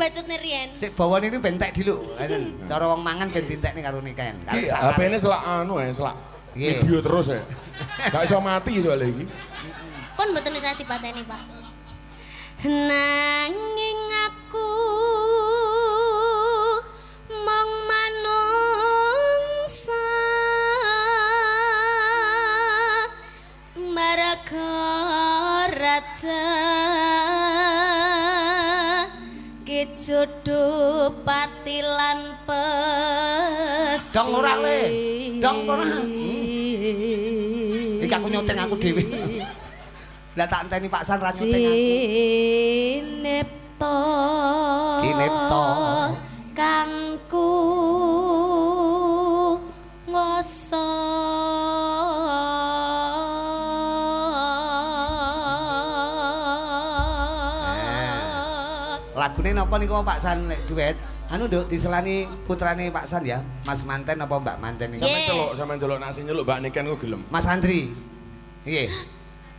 bacutne riyen. Sik bawane ini bentek diluk. Cara wong mangan ben dintekne karo niken. Iki HP-ne selak anu selak video terus ya. Gak iso mati soalnya iki. Pun mboten saya dipateni, Pak. Nanging aku mong manungsa marga raja ke jodoh pati lan pes dong ora le dong ora iki aku nyoteng aku dhewe lah tak enteni Pak San ra nyoteng aku Cinipto kangku ngoso lagune napa niku Pak San nek duet anu nduk diselani putrane Pak San ya Mas Manten apa Mbak Manten iki sampeyan delok nasi nyeluk Mbak Niken ku gelem Mas Andri nggih